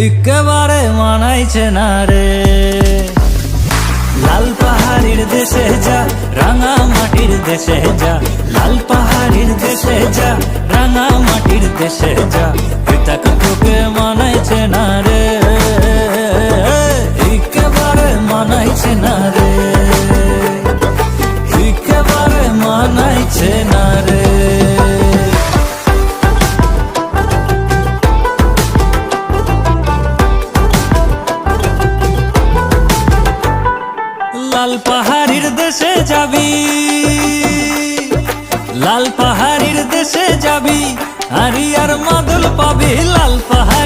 একেবারে মানাইছে না রে। লাল পাহাড়ির দেশে যা, রাঙা মাটির দেশে যা, লাল পাহাড়ির দেশে যা, রাঙা মাটির দেশে যা, এটা তোকে মানাইছে না রে, একেবারে মানাইছে না রে, একেবারে মানাইছে না রে। লাল পাহাড়ির দেশে যাবি, লাল পাহাড়ির দেশে যাবি, আরিয়ার মাদল পাবি। লাল পাহাড়